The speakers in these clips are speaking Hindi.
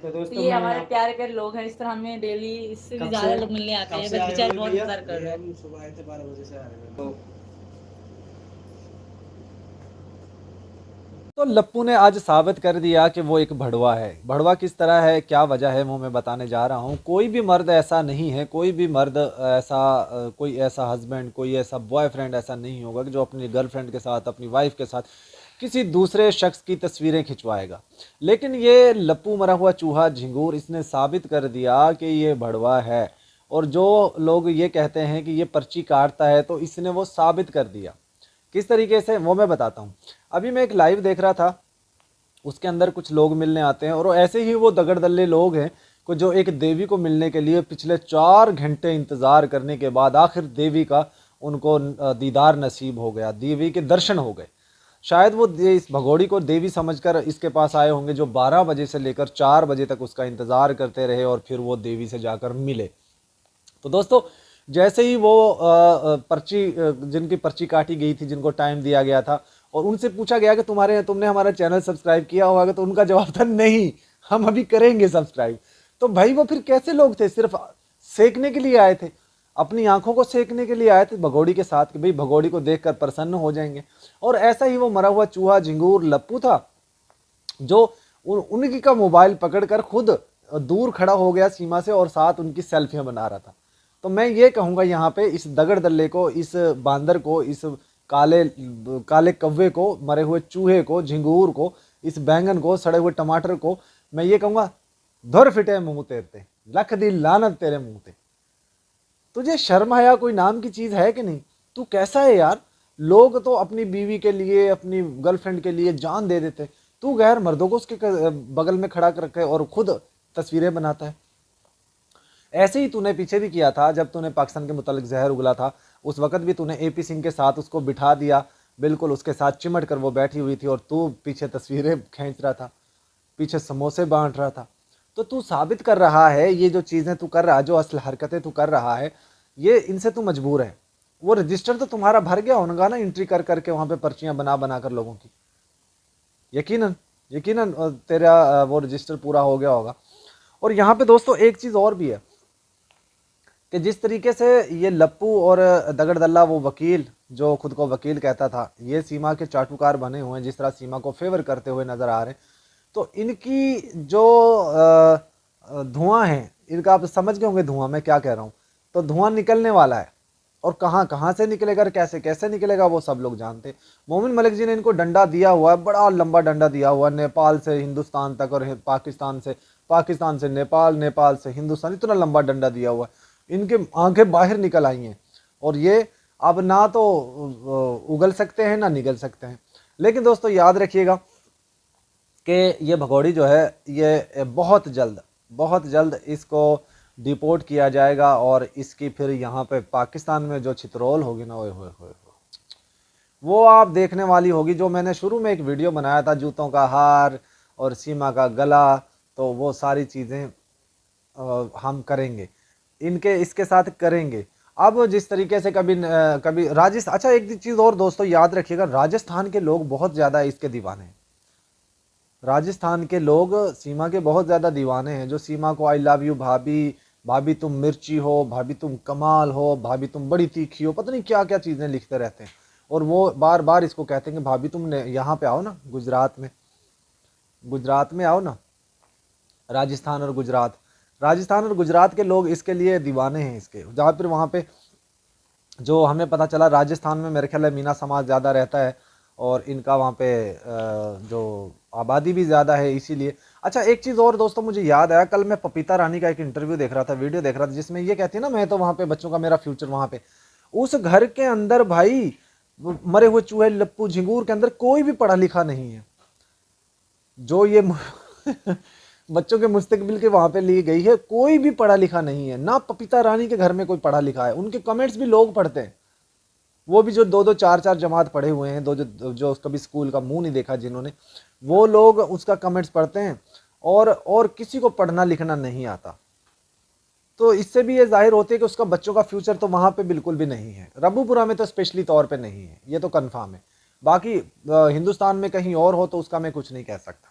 तो तो दोस्तों ये मैं हमारे प्यारे प्यारे लोग हैं, इस तरह हमें डेली इससे भी ज़्यादा लोग मिलने आते हैं, बस बेचारे बहुत इंतजार कर रहे हैं। हम सुबह आए थे 12 बजे से आ रहे हैं। तो लप्पू ने आज साबित कर दिया कि वो एक भड़वा है। भड़वा किस तरह है, क्या वजह है, वो मैं बताने जा रहा हूँ। कोई भी मर्द ऐसा नहीं है, कोई भी मर्द ऐसा कोई ऐसा हस्बैंड, कोई ऐसा बॉयफ्रेंड ऐसा नहीं होगा कि जो अपनी गर्लफ्रेंड के साथ, अपनी वाइफ के साथ किसी दूसरे शख्स की तस्वीरें खिंचवाएगा। लेकिन ये लप्पू मरा हुआ चूहा झिंगूर, इसने साबित कर दिया कि ये भड़वा है। और जो लोग ये कहते हैं कि ये पर्ची काटता है, तो इसने वो साबित कर दिया। किस तरीके से, वो मैं बताता हूँ। अभी मैं एक लाइव देख रहा था, उसके अंदर कुछ लोग मिलने आते हैं, और ऐसे ही वो दगड़ दल्ले लोग हैं को जो एक देवी को मिलने के लिए पिछले 4 घंटे इंतज़ार करने के बाद आखिर देवी का उनको दीदार नसीब हो गया, देवी के दर्शन हो गए। शायद वो इस भगोड़ी को देवी समझकर इसके पास आए होंगे, जो 12 बजे से लेकर 4 बजे तक उसका इंतज़ार करते रहे और फिर वो देवी से जाकर मिले। तो दोस्तों, जैसे ही वो पर्ची जिनकी पर्ची काटी गई थी, जिनको टाइम दिया गया था, और उनसे पूछा गया कि तुमने हमारा चैनल सब्सक्राइब किया होगा, तो उनका जवाब था नहीं, हम अभी करेंगे सब्सक्राइब। तो भाई वो फिर कैसे लोग थे? सिर्फ सेकने के लिए आए थे, अपनी आंखों को सेकने के लिए आए थे भगोड़ी के साथ, कि भाई भगोड़ी को देखकर प्रसन्न हो जाएंगे। और ऐसा ही वो मरा हुआ चूहा झिंगूर लप्पू था, जो उनकी का मोबाइल पकड़कर खुद दूर खड़ा हो गया सीमा से, और साथ उनकी सेल्फियां बना रहा था। तो मैं ये कहूँगा यहाँ पे इस दगड़ दल्ले को, इस बांदर को, इस काले काले कव्वे को, मरे हुए चूहे को, झिंगूर को, इस बैंगन को, सड़े हुए टमाटर को, मैं ये कहूँगा धुर फिटे मुंह तेरे, लख दी लानत तेरे मुंह ते। तुझे शर्म हया कोई नाम की चीज़ है कि नहीं? तू कैसा है यार? लोग तो अपनी बीवी के लिए, अपनी गर्लफ्रेंड के लिए जान दे देते, तू गैर मर्दों को उसके बगल में खड़ा कर रखे और खुद तस्वीरें बनाता है। ऐसे ही तूने पीछे भी किया था, जब तूने पाकिस्तान के मुतालिक जहर उगला था, उस वक्त भी तूने एपी सिंह के साथ उसको बिठा दिया, बिल्कुल उसके साथ चिमट कर वो बैठी हुई थी, और तू पीछे तस्वीरें खींच रहा था, पीछे समोसे बांट रहा था। तो तू साबित कर रहा है, ये जो चीज़ें तू कर रहा है, जो असल हरकतें तू कर रहा है, ये इनसे तू मजबूर है। वो रजिस्टर तो तुम्हारा भर गया होगा ना, एंट्री कर करके वहाँ पे पर्चियाँ बना बना कर लोगों की। यकीनन यकीनन तेरा वो रजिस्टर पूरा हो गया होगा। और यहाँ पे दोस्तों एक चीज़ और भी है, कि जिस तरीके से ये लप्पू और दगड़ दल्ला, वो वकील जो खुद को वकील कहता था, ये सीमा के चाटुकार बने हुए हैं, जिस तरह सीमा को फेवर करते हुए नजर आ रहे हैं। तो इनकी जो धुआं है, इनका आप समझ गए होंगे धुआं मैं क्या कह रहा हूँ। तो धुआं निकलने वाला है, और कहाँ कहाँ से निकलेगा और कैसे कैसे निकलेगा वो सब लोग जानते हैं। मोमिन मलिक जी ने इनको डंडा दिया हुआ है, बड़ा लंबा डंडा दिया हुआ है, नेपाल से हिंदुस्तान तक, और पाकिस्तान से नेपाल, नेपाल से हिंदुस्तान, इतना लंबा डंडा दिया हुआ है। इनके आंखें बाहर निकल आई हैं, और ये अब ना तो उगल सकते हैं ना निगल सकते हैं। लेकिन दोस्तों याद रखिएगा कि ये भगोड़ी जो है, ये बहुत जल्द इसको डिपोर्ट किया जाएगा, और इसकी फिर यहाँ पे पाकिस्तान में जो छितरोल होगी ना, ओए होए होए, वो आप देखने वाली होगी। जो मैंने शुरू में एक वीडियो बनाया था, जूतों का हार और सीमा का गला, तो वो सारी चीज़ें हम करेंगे, इनके इसके साथ करेंगे। अब जिस तरीके से कभी राजस्थान, अच्छा एक चीज़ और दोस्तों याद रखिएगा, राजस्थान के लोग बहुत ज़्यादा इसके दीवाने हैं। राजस्थान के लोग सीमा के बहुत ज़्यादा दीवाने हैं, जो सीमा को आई लव यू भाभी, भाभी तुम मिर्ची हो, भाभी तुम कमाल हो, भाभी तुम बड़ी तीखी हो, पता नहीं क्या क्या चीज़ें लिखते रहते हैं। और वो बार बार इसको कहते हैं कि भाभी तुम यहाँ पे आओ ना, गुजरात में आओ ना। राजस्थान और गुजरात के लोग इसके लिए दीवाने हैं इसके। जहाँ फिर वहाँ पे जो हमें पता चला, राजस्थान में मेरे ख्याल है मीना समाज ज़्यादा रहता है, और इनका वहाँ पे जो आबादी भी ज़्यादा है, इसीलिए। अच्छा एक चीज़ और दोस्तों मुझे याद आया, कल मैं पपीता रानी का एक इंटरव्यू देख रहा था, वीडियो देख रहा था, जिसमें ये कहती है ना, मैं तो वहाँ पे बच्चों का मेरा फ्यूचर वहाँ पे। उस घर के अंदर भाई, मरे हुए चूहे लप्पू झिंगूर के अंदर कोई भी पढ़ा लिखा नहीं है। जो ये बच्चों के मुस्तकबिल के वहां पे ली गई है, कोई भी पढ़ा लिखा नहीं है ना। पपीता रानी के घर में कोई पढ़ा लिखा है, उनके कमेंट्स भी लोग पढ़ते हैं, वो भी जो दो दो चार चार जमात पढ़े हुए हैं, दो जो कभी स्कूल का मुंह नहीं देखा जिन्होंने, वो लोग उसका कमेंट्स पढ़ते हैं, और किसी को पढ़ना लिखना नहीं आता। तो इससे भी ये जाहिर होती है कि उसका बच्चों का फ्यूचर तो वहां पे बिल्कुल भी नहीं है, रबूपुरा में तो स्पेशली तौर पे नहीं है, ये तो कन्फर्म है। बाकी हिंदुस्तान में कहीं और हो तो उसका मैं कुछ नहीं कह सकता।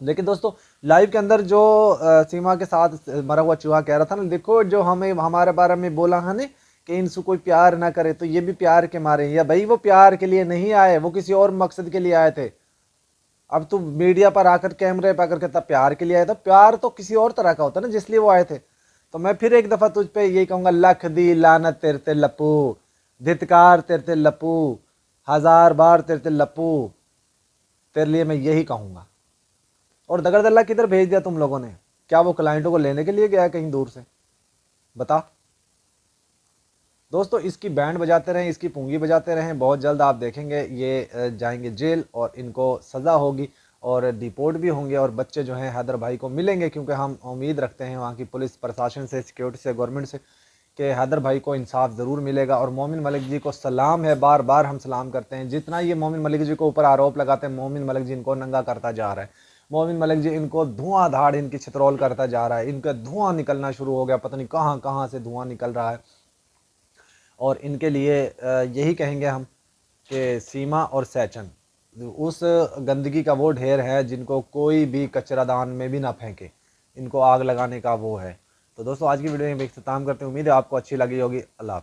देखिए दोस्तों, लाइव के अंदर जो सीमा के साथ मरा हुआ चूहा कह रहा था ना, देखो जो हमें हमारे बारे में बोला है ना कि इनसे कोई प्यार ना करे, तो ये भी प्यार के मारे हैं। या भाई वो प्यार के लिए नहीं आए, वो किसी और मकसद के लिए आए थे। अब तू मीडिया पर आकर कैमरे पर आकर कहता प्यार के लिए आया था, प्यार तो किसी और तरह का होता है ना जिसलिए वो आए थे। तो मैं फिर एक दफा तुझ पे यही कहूंगा, लख दी लानत तेरे ते लपू, धितकार तेरे ते लपू, 1000 बार तेरे ते लपू, तेरे लिए मैं यही कहूंगा। और दगड़दल्ला किधर भेज दिया तुम लोगों ने? क्या वो क्लाइंटों को लेने के लिए गया है कहीं दूर से? बता दोस्तों, इसकी बैंड बजाते रहें, इसकी पुंगी बजाते रहें, बहुत जल्द आप देखेंगे ये जाएंगे जेल और इनको सज़ा होगी और डिपोर्ट भी होंगे। और बच्चे जो हैं हैदर भाई को मिलेंगे, क्योंकि हम उम्मीद रखते हैं वहाँ की पुलिस प्रशासन से, सिक्योरिटी से, गवर्नमेंट से कि हैदर भाई को इंसाफ ज़रूर मिलेगा। और मोमिन मलिक जी को सलाम है, बार बार हम सलाम करते हैं। जितना ये मोमिन मलिक जी को ऊपर आरोप लगाते हैं, मोमिन मलिक जी इनको नंगा करता जा रहा है। मोमिन मलिक जी इनको धुआंधार इनकी छितरौल करता जा रहा है। इनका धुआं निकलना शुरू हो गया, पता नहीं कहाँ कहाँ से धुआं निकल रहा है। और इनके लिए यही कहेंगे हम कि सीमा और सैचन उस गंदगी का वो ढेर है जिनको कोई भी कचरादान में भी ना फेंके, इनको आग लगाने का वो है। तो दोस्तों, आज की वीडियो में इख्तिताम करते हैं। उम्मीद है आपको अच्छी लगी होगी। अल्लाह।